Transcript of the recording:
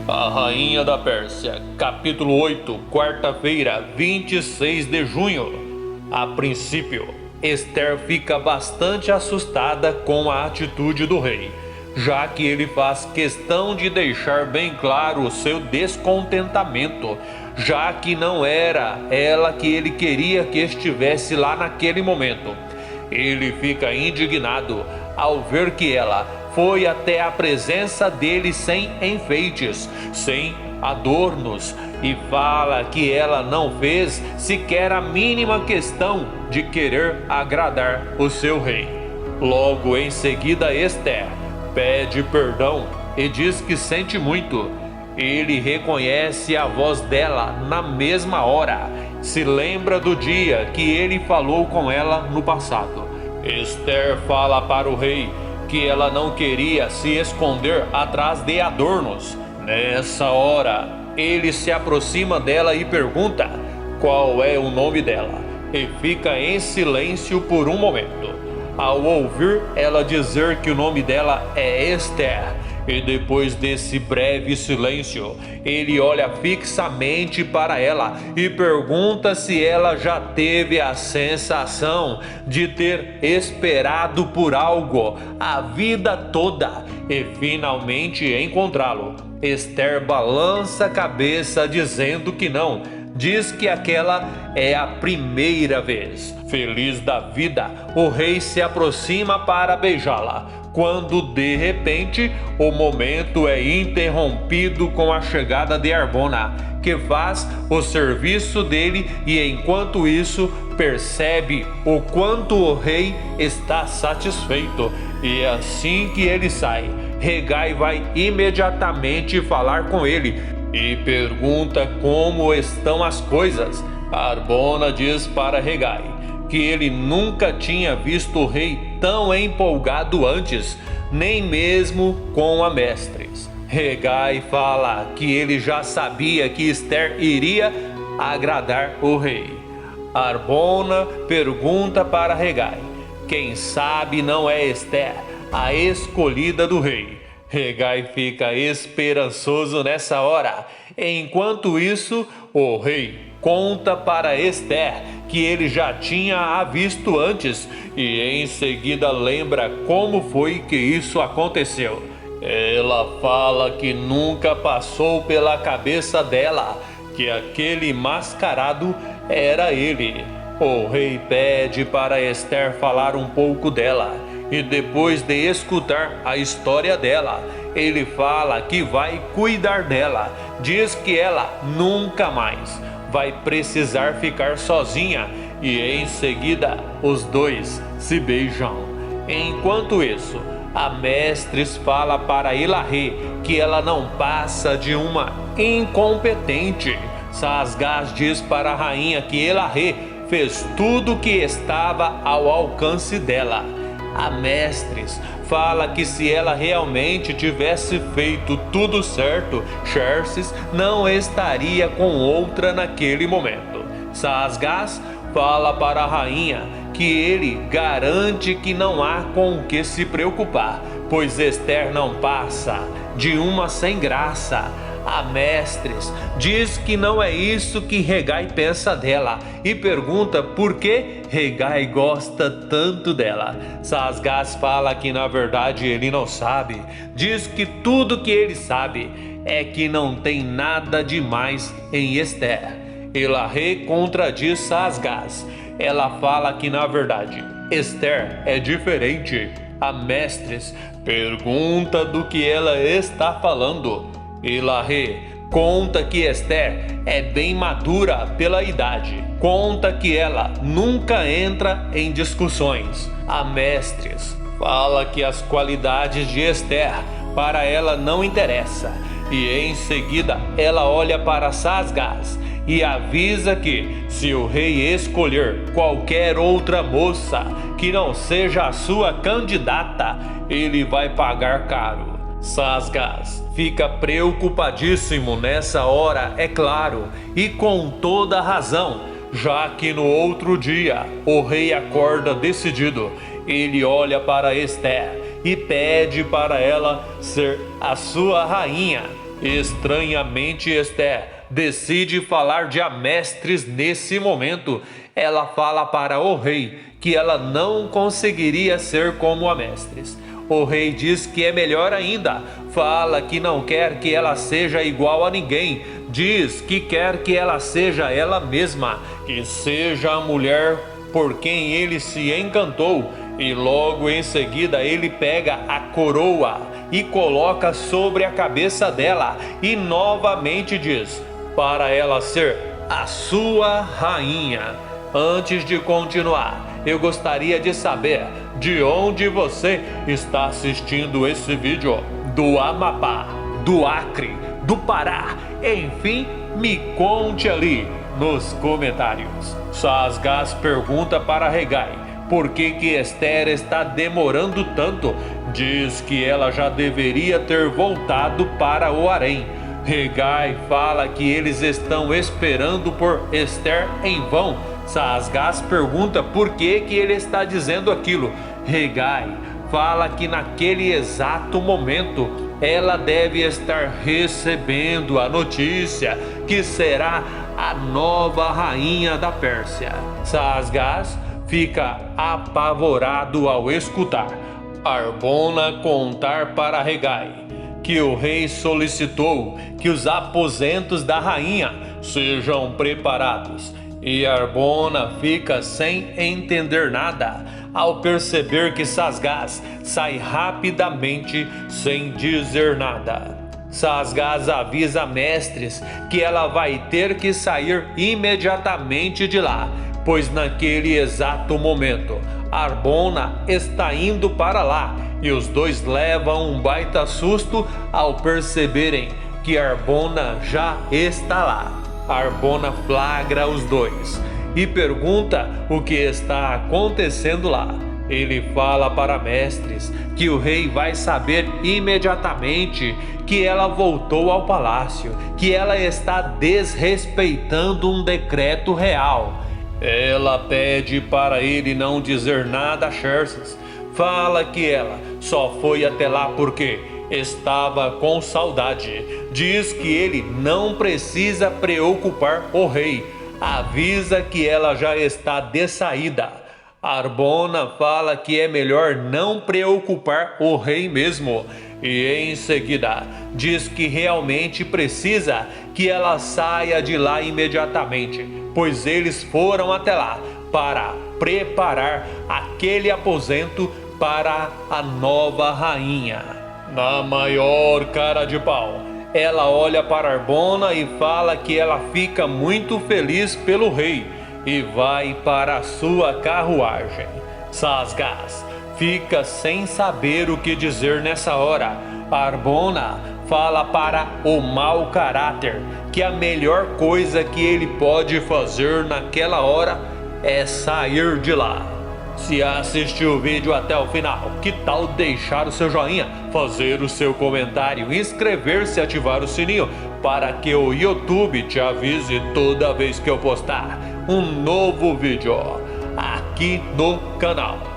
A Rainha da Pérsia, capítulo 8, quarta-feira, 26 de junho. A princípio, Esther fica bastante assustada com a atitude do rei, já que ele faz questão de deixar bem claro o seu descontentamento, já que não era ela que ele queria que estivesse lá naquele momento. Ele fica indignado ao ver que ela foi até a presença dele sem enfeites, sem adornos, e fala que ela não fez sequer a mínima questão de querer agradar o seu rei. Logo em seguida, Esther pede perdão e diz que sente muito. Ele reconhece a voz dela na mesma hora, se lembra do dia que ele falou com ela no passado. Esther fala para o rei que ela não queria se esconder atrás de adornos. Nessa hora, ele se aproxima dela e pergunta qual é o nome dela, e fica em silêncio por um momento. Ao ouvir ela dizer que o nome dela é Esther, e depois desse breve silêncio, ele olha fixamente para ela e pergunta se ela já teve a sensação de ter esperado por algo a vida toda e finalmente encontrá-lo. Esther balança a cabeça dizendo que não. Diz que aquela é a primeira vez. Feliz da vida, o rei se aproxima para beijá-la, quando de repente o momento é interrompido com a chegada de Harbona, que faz o serviço dele e enquanto isso percebe o quanto o rei está satisfeito. E assim que ele sai, Hegai vai imediatamente falar com ele e pergunta como estão as coisas. Harbona diz para Hegai que ele nunca tinha visto o rei tão empolgado antes, nem mesmo com a mestres. Hegai fala que ele já sabia que Esther iria agradar o rei. Harbona pergunta para Hegai: quem sabe não é Esther a escolhida do rei? Hegai fica esperançoso nessa hora. Enquanto isso, o rei conta para Esther que ele já tinha a visto antes e em seguida lembra como foi que isso aconteceu. Ela fala que nunca passou pela cabeça dela que aquele mascarado era ele. O rei pede para Esther falar um pouco dela e depois de escutar a história dela, ele fala que vai cuidar dela. Diz que ela nunca mais vai precisar ficar sozinha e em seguida os dois se beijam. Enquanto isso, a mestres fala para Elahê que ela não passa de uma incompetente. Saasgás diz para a rainha que Elahê fez tudo o que estava ao alcance dela. A mestres fala que se ela realmente tivesse feito tudo certo, Xerxes não estaria com outra naquele momento. Saasgás fala para a rainha que ele garante que não há com o que se preocupar, pois Esther não passa de uma sem graça. A mestres diz que não é isso que Hegai pensa dela e pergunta por que Hegai gosta tanto dela. Saasgás fala que na verdade ele não sabe. Diz que tudo que ele sabe é que não tem nada demais em Esther. Elahê contradiz Saasgás. Ela fala que na verdade Esther é diferente. A mestres pergunta do que ela está falando. Elahê conta que Esther é bem madura pela idade. Conta que ela nunca entra em discussões. A mestres fala que as qualidades de Esther para ela não interessa. E em seguida ela olha para Saasgás e avisa que se o rei escolher qualquer outra moça que não seja a sua candidata, ele vai pagar caro. Saasgás fica preocupadíssimo nessa hora, é claro, e com toda razão, já que no outro dia o rei acorda decidido. Ele olha para Esther e pede para ela ser a sua rainha. Estranhamente, Esther decide falar de Amestres nesse momento. Ela fala para o rei que ela não conseguiria ser como Amestres. O rei diz que é melhor ainda, fala que não quer que ela seja igual a ninguém, diz que quer que ela seja ela mesma, que seja a mulher por quem ele se encantou. E logo em seguida ele pega a coroa e coloca sobre a cabeça dela e novamente diz para ela ser a sua rainha. Antes de continuar, eu gostaria de saber de onde você está assistindo esse vídeo. Do Amapá, do Acre, do Pará, enfim, me conte ali nos comentários. Sasgás pergunta para Hegai por que Esther está demorando tanto. Diz que ela já deveria ter voltado para o harém. Hegai fala que eles estão esperando por Esther em vão. Sasgás pergunta por que ele está dizendo aquilo. Hegai fala que naquele exato momento ela deve estar recebendo a notícia que será a nova rainha da Pérsia. Sasgás fica apavorado ao escutar Harbona contar para Hegai que o rei solicitou que os aposentos da rainha sejam preparados. E Harbona fica sem entender nada ao perceber que Sasgás sai rapidamente sem dizer nada. Sasgás avisa Amestres que ela vai ter que sair imediatamente de lá, pois naquele exato momento Harbona está indo para lá e os dois levam um baita susto ao perceberem que Harbona já está lá. Harbona flagra os dois e pergunta o que está acontecendo lá. Ele fala para Amestres que o rei vai saber imediatamente que ela voltou ao palácio, que ela está desrespeitando um decreto real. Ela pede para ele não dizer nada a Xerxes. Fala que ela só foi até lá porque estava com saudade. Diz que ele não precisa preocupar o rei. Avisa que ela já está de saída. Harbona fala que é melhor não preocupar o rei mesmo. E em seguida diz que realmente precisa que ela saia de lá imediatamente, pois eles foram até lá para preparar aquele aposento para a nova rainha. Na maior cara de pau, ela olha para Harbona e fala que ela fica muito feliz pelo rei e vai para a sua carruagem. Sasgás fica sem saber o que dizer nessa hora. Harbona fala para o mau caráter que a melhor coisa que ele pode fazer naquela hora é sair de lá. Se assistiu o vídeo até o final, que tal deixar o seu joinha, fazer o seu comentário, inscrever-se e ativar o sininho para que o YouTube te avise toda vez que eu postar um novo vídeo aqui no canal.